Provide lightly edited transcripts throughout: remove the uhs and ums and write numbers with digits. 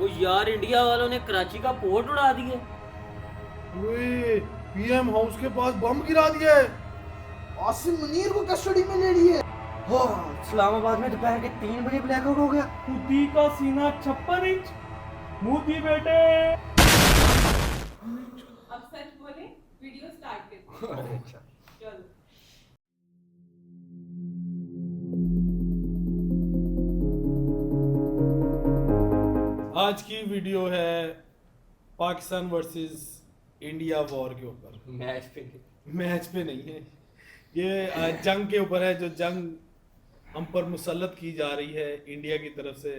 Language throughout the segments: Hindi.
वो यार इंडिया वालों ने कराची का पोर्ट उड़ा दिया। ओए, पीएम हाउस के पास बम गिरा दिया है। आसिम मुनीर को कस्टडी में ले लिए। इस्लामाबाद में दोपहर के 3 बजे ब्लैकआउट हो गया। कुत्ती का सीना 56 इंच। मोदी बेटे अब सच बोले, वीडियो स्टार्ट करते हैं। अच्छा चलो। आज की वीडियो है पाकिस्तान वर्सेस इंडिया वॉर के ऊपर। मैच पे नहीं है ये, जंग के ऊपर है। जो जंग हम पर मुसल्लत की जा रही है इंडिया की तरफ से,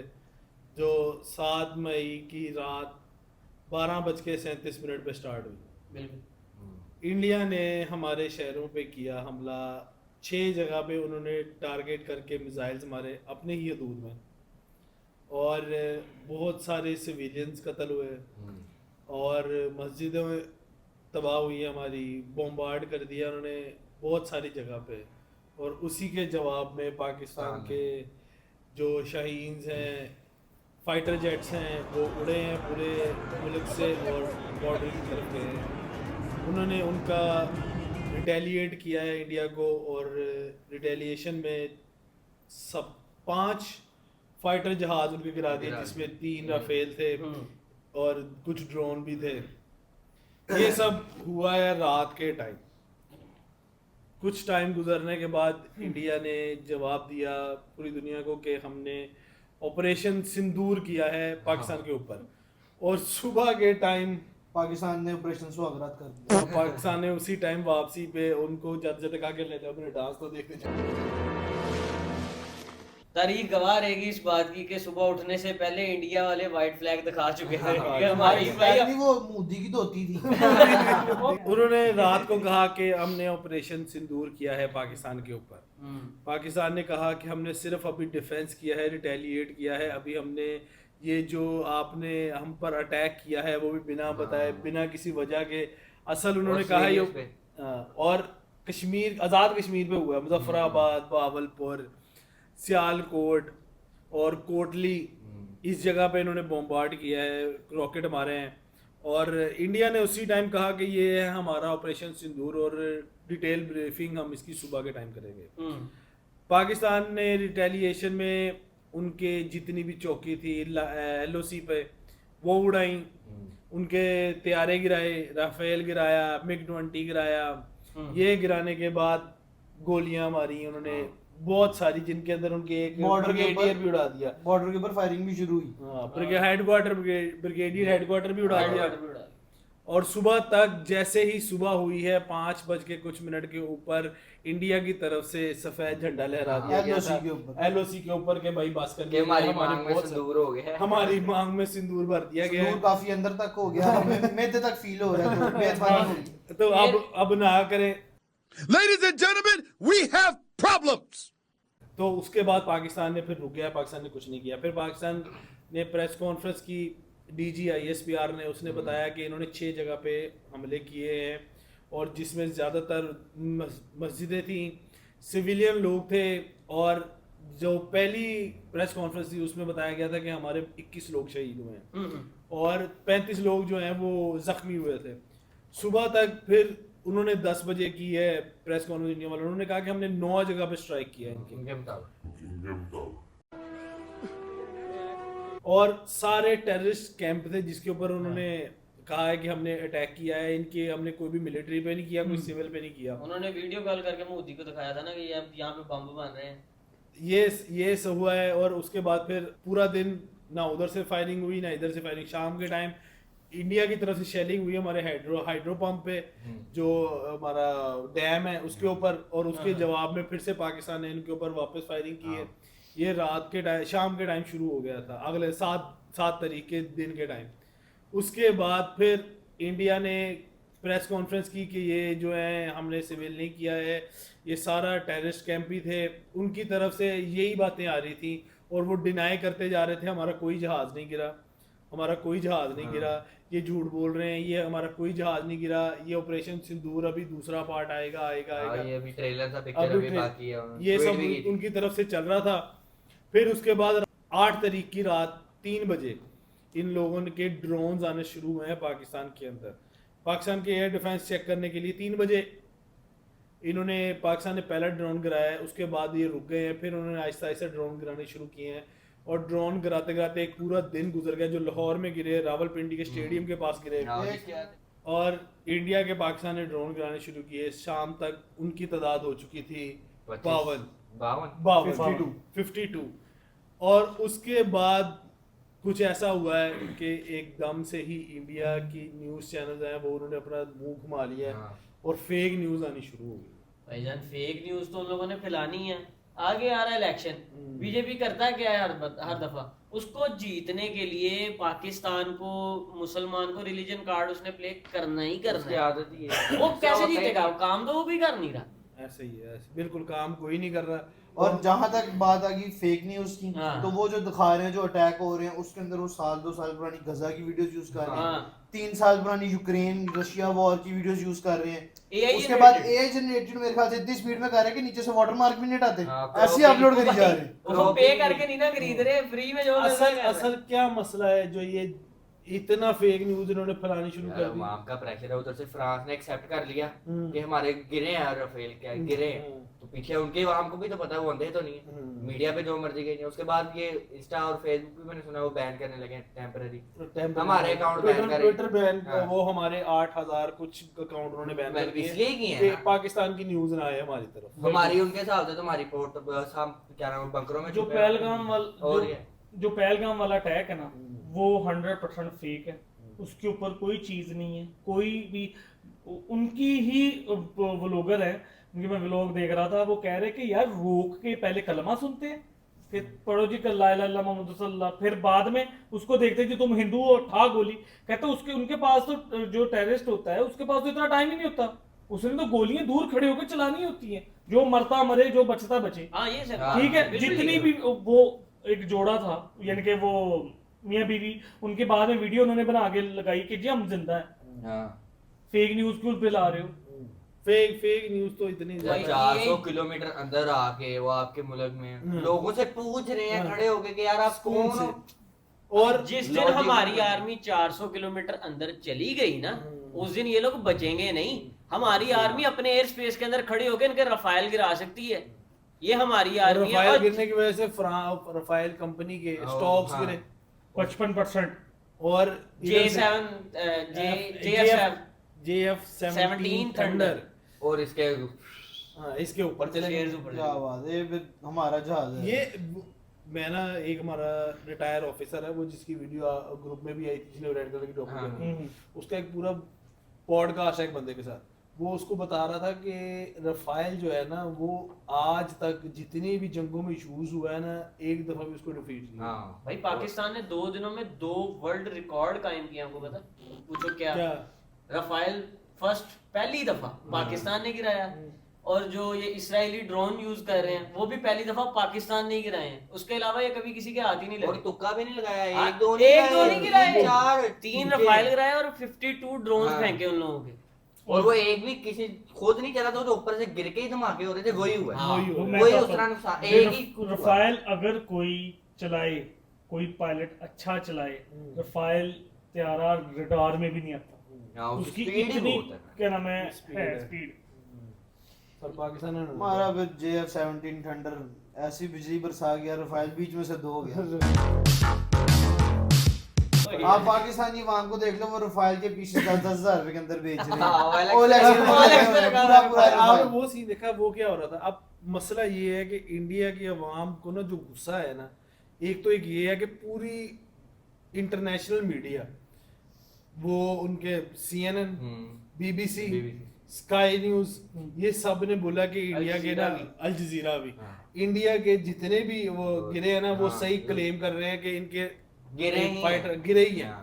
जो 7 मई की रात 12:37 पे स्टार्ट हुई। बिल्कुल। इंडिया ने हमारे शहरों पे किया हमला। 6 जगह पे उन्होंने टारगेट करके मिसाइल्स मारे अपने ही हदूद में, और बहुत सारे सिविलियंस कत्ल हुए और मस्जिदें तबाह हुई हमारी, बॉम्बार्ड कर दिया उन्होंने बहुत सारी जगह पे। और उसी के जवाब में पाकिस्तान के जो शाहीन्स हैं, फाइटर जेट्स हैं, वो उड़े हैं पूरे मुल्क से और बॉर्डर की तरफ गए हैं। उन्होंने उनका रिटेलिएट किया है इंडिया को, और रिटेलिएशन में 5 फाइटर जहाज उनके गिरा दिए, जिसमें 3 राफेल थे और कुछ ड्रोन भी थे। ये सब हुआ है रात के टाइम। कुछ टाइम गुजरने के बाद इंडिया ने जवाब दिया पूरी दुनिया को कि हमने ऑपरेशन सिंदूर किया है पाकिस्तान के ऊपर। और सुबह के टाइम पाकिस्तान ने ऑपरेशन सुहागरात कर दिया। पाकिस्तान ने उसी टाइम वापसी पे उनको जद जद के लेते अपने डांस तो देखते जाए। तारीख गवाह रहेगी इस बात की कि सुबह उठने से पहले इंडिया वाले व्हाइट फ्लैग दिखा चुके थे कि हमारी नहीं, वो मोदी की धोती थी। उन्होंने रात को कहा कि हमने ऑपरेशन सिंदूर किया है पाकिस्तान के ऊपर। पाकिस्तान ने कहा कि हमने सिर्फ अभी डिफेंस किया है, रिटेलिएट किया है। अभी हमने ये जो आपने हम पर अटैक किया है वो भी बिना बताए, बिना किसी वजह के। असल उन्होंने कहा ये और कश्मीर, आज़ाद कश्मीर पे हुआ है। मुजफ्फराबाद, बावलपुर, सियालकोट और कोटली, इस जगह पे इन्होंने बॉम्बार्ड किया है, रॉकेट मारे हैं। और इंडिया ने उसी टाइम कहा कि ये है हमारा ऑपरेशन सिंदूर, और डिटेल ब्रीफिंग हम इसकी सुबह के टाइम करेंगे। पाकिस्तान ने रिटेलिएशन में उनके जितनी भी चौकी थी LOC पे वो उड़ाई, उनके तैयारे गिराए, राफेल गिराया, MiG-20 गिराया। ये गिराने के बाद गोलियां मारी उन्होंने बहुत सारी, जिनके अंदर उनके एक बॉर्डर के ब्रिगेडियर भी उड़ा दिया। बॉर्डर के ऊपर फायरिंग भी शुरू हुई। ब्रिगेडियर हेडक्वार्टर भी उड़ा दिया। और सुबह तक, जैसे ही सुबह हुई है 5 बज के कुछ मिनट के ऊपर, इंडिया की तरफ से सफेद झंडा लहरा दिया गया था LOC के ऊपर के भाई बस कर हमारी मांग में सिंदूर हो गया। हमारी मांग में सिंदूर भर दिया गया है। काफी अंदर तक हो गया, मेरे तक फील हो रहा है। मेजबानी हो गई। तो अब ना करें। Ladies and gentlemen, we have problems. तो उसके बाद पाकिस्तान ने फिर रुक गया, पाकिस्तान ने कुछ नहीं किया। फिर पाकिस्तान ने प्रेस कॉन्फ्रेंस की, DG ISPR ने, उसने बताया कि इन्होंने 6 जगह पे हमले किए हैं, और जिसमें ज़्यादातर मस्जिदें थी, सिविलियन लोग थे। और जो पहली प्रेस कॉन्फ्रेंस थी उसमें बताया गया था कि हमारे 21 लोग शहीद हुए हैं और 35 लोग जो हैं वो ज़ख्मी हुए थे। सुबह तक फिर उन्होंने 10 बजे की है प्रेस कॉन्फ्रेंस इंडिया वालों, उन्होंने कहा कि हमने 9 जगह पे स्ट्राइक किया है इनके। और सारे टेररिस्ट कैंप थे जिसके ऊपर उन्होंने कहा है कि हमने अटैक किया है इनके। हमने कोई भी मिलिट्री पे नहीं किया, कोई सिविल पे नहीं किया। उन्होंने वीडियो कॉल करके मोदी को दिखाया था ना कि यहाँ पे बम बन रहे हैं। ये सब हुआ है। और उसके बाद फिर पूरा दिन ना उधर से फायरिंग हुई ना इधर से फायरिंग। शाम के टाइम इंडिया की तरफ से शेलिंग हुई हमारे हाइड्रो पंप पे, जो हमारा डैम है उसके ऊपर। और उसके जवाब में फिर से पाकिस्तान ने इनके ऊपर वापस फायरिंग की है। ये रात के टाइम, शाम के टाइम शुरू हो गया था, अगले 7 तारीख के दिन के टाइम। उसके बाद फिर इंडिया ने प्रेस कॉन्फ्रेंस की कि ये जो है हमने सिविल नहीं किया है, ये सारा टेररिस्ट कैंप ही थे। उनकी तरफ से यही बातें आ रही थी और वो डिनाई करते जा रहे थे हमारा कोई जहाज़ नहीं गिरा, हमारा कोई जहाज़ नहीं गिरा, ये झूठ बोल रहे हैं, ये हमारा कोई जहाज़ नहीं गिरा, ये ऑपरेशन सिंदूर अभी दूसरा पार्ट आएगा। ये अभी ट्रेलर था, पिक्चर अभी बाकी है। ये सब उनकी तरफ से चल रहा था। फिर उसके बाद 8 तारीख की रात 3 बजे इन लोगों के ड्रोन्स आने शुरू हुए हैं पाकिस्तान के अंदर। पाकिस्तान के एयर डिफेंस चेक करने के लिए 3 बजे इन्होंने पाकिस्तान ने पहला ड्रोन गिराया है, उसके बाद ये रुक गए हैं, फिर उन्होंने आहिस्ता आहिस्ता ड्रोन गिराने शुरू किए हैं और ड्रोन गिराते गिराते एक पूरा दिन गुजर गया, जो लाहौर में गिरे, रावलपिंडी के स्टेडियम के पास गिरे, और इंडिया के पाकिस्तान ने ड्रोन गिराने शुरू किए। शाम तक उनकी तादाद हो चुकी थी 52, और उसके बाद कुछ ऐसा हुआ है कि एकदम से ही इंडिया की न्यूज़ चैनल हैं वो उन्होंने अपना मुंह घुमा लिया है और फेक न्यूज़ आनी शुरू हो गई। भाईजान फेक न्यूज़ तो उन लोगों ने फैलानी है। आगे आ रहा है इलेक्शन, बीजेपी करता क्या है हर दफा, उसको जीतने के लिए पाकिस्तान को, मुसलमान को रिलीजन कार्ड उसने प्ले करना ही करना है। आदत ही है। वो कैसे जीतेगा? काम तो वो भी कर नहीं रहा। ऐसे ही है, बिल्कुल काम कोई नहीं कर रहा। और जहां तक बात आ गई फेक न्यूज की, हाँ। तो वो जो दिखा रहे हैं जो अटैक हो रहे हैं उसके अंदर वो 2 साल पुरानी गजा की वीडियोस यूज कर रहे हैं, हाँ। 3 साल पुरानी यूक्रेन रशिया वॉर की वीडियोस यूज कर रहे हैं। AI उसके बाद एआई जनरेटेड मेरे ख्याल से इतनी स्पीड में कर रहे हैं कि नीचे से वाटरमार्क भी नहीं हटाते, ऐसे ही अपलोड करी जा रहे हैं। वो पे करके नहीं ना खरीद रहे, फ्री में जो असल क्या मसला है जो ये इतना फेक न्यूज़ इन्होंने फैलानी शुरू कर दी। वहाँ का प्रेशर है, उधर से फ्रांस ने एक्सेप्ट कर लिया कि हमारे गिरे हैं राफेल, क्या गिरे हैं, तो पीछे उनके आवाम को भी तो पता है, वो अंधे तो नहीं है, मीडिया पे जो मर्जी गई है। उसके बाद ये इंस्टा और फेसबुक भी मैंने सुना वो बैन करने लगे टेम्पररी, हमारे अकाउंट बैन कर, ट्विटर बैन, हाँ। वो हमारे 8000 कुछ अकाउंट उन्होंने बैन कर दिए इसलिए किए कि हैं पाकिस्तान की न्यूज़ ना आए हमारी तरफ। हमारी उनके हिसाब से तो हमारी पोर्ट क्या नाम है, बंकरों में जो छुपे हैं। पहलगाम वाला अटैक है ना, वो 100% फेक है। उसके ऊपर कोई चीज नहीं है, कोई भी उनकी ही व्लॉगर है, उनकी मैं व्लॉग देख रहा था, वो कह रहे कि यार रोक के पहले कलमा सुनते हैं, फिर पढ़ो जी ला इलाहा इल्लल्लाह मुहम्मद रसूलुल्लाह, फिर बाद में उसको देखते कि तुम हिंदू हो, ठा गोली। कहते उसके उनके पास तो जो टेररिस्ट होता है उसके पास तो इतना टाइम ही नहीं होता, उसने तो गोलियां दूर खड़े होकर चलानी होती हैं, जो मरता मरे जो बचता बचे। हाँ ये सर ठीक है, जितनी भी वो एक जोड़ा था, यानी कि वो मियां बीवी, उनके बाद में वीडियो उन्होंने बना के लगाई कि जी हम जिंदा हैं। फेक न्यूज क्यों फैला रहे हो? फेक न्यूज़ तो इतनी भाई, 400 किलोमीटर अंदर आके वो आपके मुल्क में लोगों से पूछ रहे हैं खड़े होके कि यार आप कौन हो। और जिस दिन हमारी आर्मी 400 किलोमीटर अंदर चली गई ना, उस दिन ये लोग बचेंगे नहीं। हमारी आर्मी अपने एयर स्पेस के अंदर खड़ी होकर इनके रफाइल गिरा सकती है। ये हमारी आर्मी है। रफाइल और गिरने की वजह से रफाइल कंपनी के स्टॉक्स गिरे 55%। और JF-17 थंडर और इसके इसके ऊपर चले गए। शेयर्स ऊपर क्या बात है, ये फिर हमारा जहाज है। ये मैं ना, एक हमारा रिटायर ऑफिसर है वो, जिसकी वीडियो ग्रुप में भी आई थी, जिसने रेड कलर की टोपी पहनी है, उसका एक पूरा पॉडकास्ट है एक बंदे के साथ, वो उसको बता रहा था कि रफाइल जो है ना, वो आज तक जितनी भी जंगों में यूज हुआ है ना, एक दफा भी उसको डिफीट नहीं हुआ। भाई पाकिस्तान ने 2 दिनों में 2 वर्ल्ड रिकॉर्ड कायम किया। आपको पता? पूछो क्या? रफाइल फर्स्ट पहली दफा पाकिस्तान ने गिराया, और जो ये इसराइली ड्रोन यूज कर रहे हैं वो भी पहली दफा पाकिस्तान ने ही गिराए हैं। उसके अलावा ये कभी किसी के हाथ ही नहीं लगे। और तुक्का भी नहीं लगाया, हाँ, एक दो नहीं गिराए, 3 रफाइल गिराए और 52 ड्रोन फेंके उन लोगों के। और वो एक भी किसी खुद नहीं चला, तो ऊपर से गिर के ही धमाके हो रहे थे। वही हुआ हाँ, वही उसका नुकसान। एक ही रफाइल अगर कोई चलाए, कोई पायलट अच्छा चलाए, रफाइल त्यारा रडार में भी नहीं आता। उसकी इतनी क्या नाम है स्पीड। और पाकिस्तान ने हमारा फिर JF-17 थंडर ऐसी बिजली बरसा गया, रफाइल बीच में से 2 हो गया। आप पाकिस्तानी अवाम को देख लो, वो रफाइल के पीछे 10-10 हज़ार रुपए के अंदर बेच रहे हैं। आपने वो सीन देखा, वो क्या हो रहा था? अब मसला ये है कि इंडिया की अवाम को ना जो गुस्सा है ना, एक तो एक ये है कि पूरी इंटरनेशनल मीडिया, वो उनके CNN, BBC, स्काई न्यूज, ये सब ने बोला कि इंडिया के ना, अल जजीरा भी, इंडिया के जितने भी वो गिरे हैं ना, वो सही क्लेम कर रहे हैं कि इनके फाइटर गिरे ही हैं।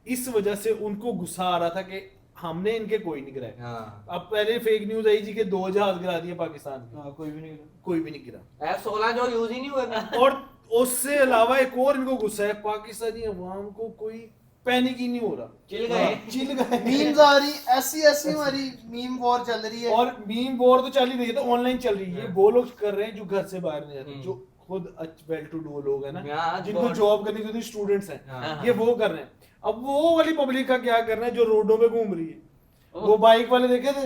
इस वजह से उनको गुस्सा आ रहा था कि हमने इनके कोई नहीं गिराया। अब पहले फेक न्यूज आई जी कि 2 जहाज गिरा दिए पाकिस्तान के, कोई भी नहीं गिरा। F-16 जो यूज ही नहीं हुए। और उससे अलावा एक और इनको गुस्सा है, पाकिस्तानी अवाम को कोई पैनिक ही नहीं हो रहा, चिल गए। मीम्स आ रही, ऐसी हमारी मीम वॉर चल रही है। और मीम वॉर तो चल ही रही है, तो ऑनलाइन चल रही है। वो लोग कर रहे हैं जो घर से बाहर नहीं जाते, जो खुद वेल टू डू लोग हैं ना, हाँ, जिनको बहुत- जॉब करनी होती स्टूडेंट्स हैं, हाँ। ये वो कर रहे हैं। अब वो वाली पब्लिक का क्या करना है जो रोडों पे घूम रही है? वो बाइक वाले देखे थे,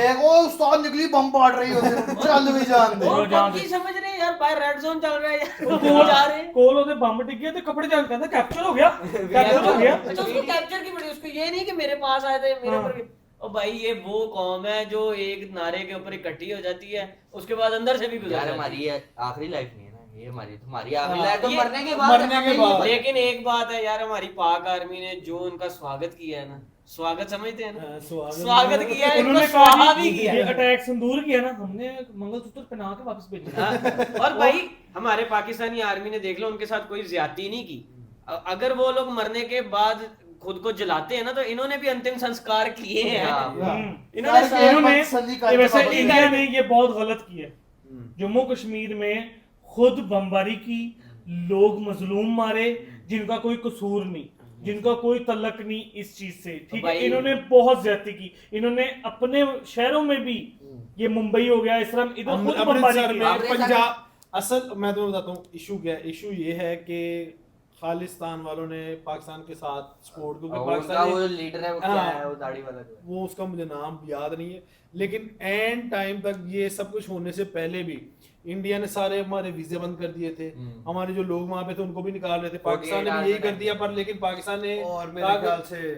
एक वो उस्ताद निकली बम पाड़ रही होती चल भी जान दे। और जान पबजी दे। समझ रहे हैं यार, बाहर रेड जोन चल रहा है यार, ਕੋਲ जा रहे हैं। ਕੋਲ ਉਹਦੇ ਬੰਬ ਡਿੱਗੇ ਤੇ ਕੱਪੜੇ ਚੱਲ ਕਹਿੰਦਾ ਕੈਪਚਰ ਹੋ ਗਿਆ ਕੈਪਚਰ हो गया अच्छा, उसको कैप्चर की पड़ी, उसको ये नहीं कि मेरे पास आए थे मेरे हाँ। ऊपर। ओ भाई, ये वो कौम है जो एक नारे के ऊपर इकट्ठी हो जाती है, उसके बाद अंदर से भी गुजर यार जाती है। हमारी ये आखिरी लाइफ नहीं है ना, ये हमारी तुम्हारी आखिरी हाँ, लाइफ तो ये मरने के बाद मरने के हमें बाद। ये- लेकिन एक बात है यार, हमारी पाक आर्मी ने जो उनका स्वागत किया है ना, स्वागत समझते हैं ना, हाँ, स्वागत किया है, उन्होंने इनको कहा स्वाहा कि भी किया ये है। अटैक संदूर किया ना, हमने मंगलसूत्र पहना के वापस भेजा। हाँ, और भाई हमारे पाकिस्तानी आर्मी ने देख लो उनके साथ कोई ज्यादती नहीं की। अगर वो लोग मरने के बाद खुद को जलाते हैं ना, तो इन्होंने भी अंतिम संस्कार किए हैं। हाँ। इन्होंने करके इन्होंने तसल्ली ये करके वैसे वापस इंडिया ने ये बहुत गलत किया है। हम्म। जम्मू कश्मीर में खुद बमबारी की, लोग मजलूम मारे जिनका कोई कसूर नहीं, जिनका कोई तल्लक नहीं इस चीज से, ठीक है। भाई- इन्होंने बहुत ज्यादती की, इन्होंने अपने शहरों में भी, ये मुंबई हो गया, इस तरह इधर खुद बमबारी अमृतसर की। में, अमृतसर पंजाब, असल मैं तुम्हें बताता हूँ इशू क्या है। इशू ये है कि खालिस्तान वालों ने पाकिस्तान के साथ सपोर्ट, क्योंकि और उनका पाकिस्तान वो ने- लीडर है वो क्या हाँ। है, वो दाढ़ी वाला जो है। वो उसका मुझे नाम याद नहीं है, लेकिन एंड टाइम तक ये सब कुछ होने से पहले भी इंडिया ने सारे हमारे वीजे बंद कर दिए थे, हमारे जो लोग वहां पे थे उनको भी निकाल रहे थे। पाकिस्तान ने भी यही कर दिया, पर लेकिन पाकिस्तान ने और मेरे कहा ख्याल से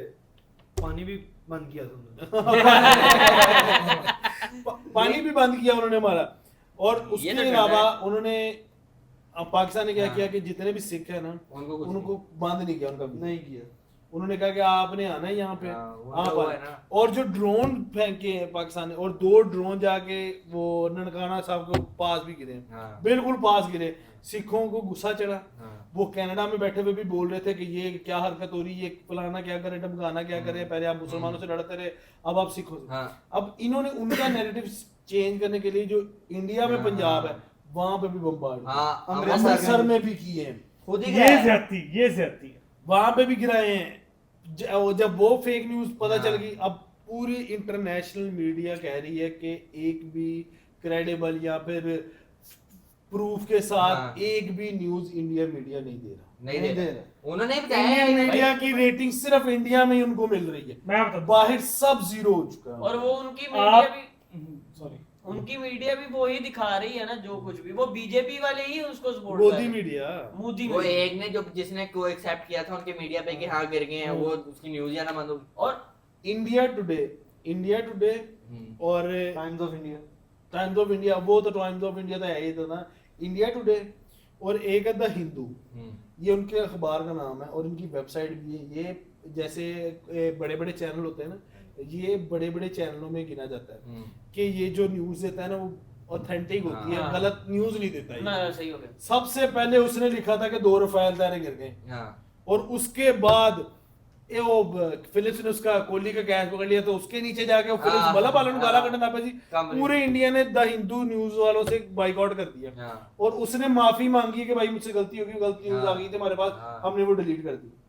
पानी भी बंद किया तुमने। पानी भी बंद किया उन्होंने हमारा। और ये उसके तो ठंडा अलावा है। उन्होंने अब पाकिस्तान ने क्या हाँ। किया कि जितने भी सिख है ना, उनको कुछ उनको बंद नहीं किया उनका वीजा। नहीं किया। उन्होंने कहा कि आपने आना है यहाँ पे, हाँ, वो आप तो वो आए। है ना। और जो ड्रोन फेंके हैं पाकिस्तान ने, और 2 ड्रोन जाके वो ननकाना साहब के पास भी गिरे, हाँ। बिल्कुल पास गिरे। सिखों को गुस्सा चढ़ा, हाँ। वो कनाडा में बैठे हुए भी बोल रहे थे कि ये क्या हरकत हो रही है, ये फलाना क्या करे, ढमकाना क्या करे, पहले आप मुसलमानों से लड़ते रहे, अब आप सिखों से। हाँ। अब इन्होंने उनका नैरेटिव चेंज करने के लिए जो इंडिया में हाँ। पंजाब है वहां पे भी बमबार्ड, हाँ, अमृतसर में भी किए हैं, खुद ही ये गया है। ज्यादती है। वहां पे भी गिराए हैं। जब वो फेक न्यूज पता हाँ। चल गई, अब पूरी इंटरनेशनल मीडिया कह रही है कि एक भी क्रेडिबल या फिर प्रूफ के साथ हाँ। एक भी न्यूज इंडिया मीडिया नहीं दे रहा। नहीं नहीं दे दे रहा। उन्होंने ही बताया इंडियन है मीडिया की रेटिंग सिर्फ इंडिया में ही उनको मिल रही है, मैं बता बाहर सब जीरो हो चुका है। और वो उनकी मीडिया आप भी, सॉरी, उनकी मीडिया भी वो ही दिखा रही है ना, जो कुछ भी वो बीजेपी वाले ही उसको सपोर्ट कर मोदी रहे हैं। मीडिया, मोदी वो मीडिया। एक ने जो जिसने को एक्सेप्ट किया था उनके मीडिया पे कि हाँ गिर गए हैं, वो उसकी न्यूज ही आना बंद हो गई। और इंडिया टुडे और times of India. Times of India, वो तो टाइम्स ऑफ इंडिया तो है ही तो ना, इंडिया टुडे और एक है द हिंदू, ये उनके अखबार का नाम है और इनकी वेबसाइट भी है। ये जैसे बड़े बड़े चैनल होते हैं ना, ये बड़े बड़े चैनलों में गिना जाता है कि ये जो न्यूज देता है ना वो ऑथेंटिक होती है, हाँ। गलत न्यूज नहीं देता ना है। सही हो गया। सबसे पहले उसने लिखा था कि 2 रफाल तारे गिर गए, हाँ। और उसके बाद ये वो फिलिप्स ने उसका कोहली का कैच पकड़ लिया, तो उसके नीचे जाके वो फिलिप्स हाँ, मतलब वालों ने गाला हाँ। कटना था जी। कंपनी। पूरे इंडिया ने द हिंदू न्यूज वालों से बाइकआउट कर दिया, हाँ। और उसने माफी मांगी कि भाई मुझसे गलती होगी, गलती न्यूज हाँ। आ गई थी हमारे पास, हाँ। हमने वो डिलीट कर दी।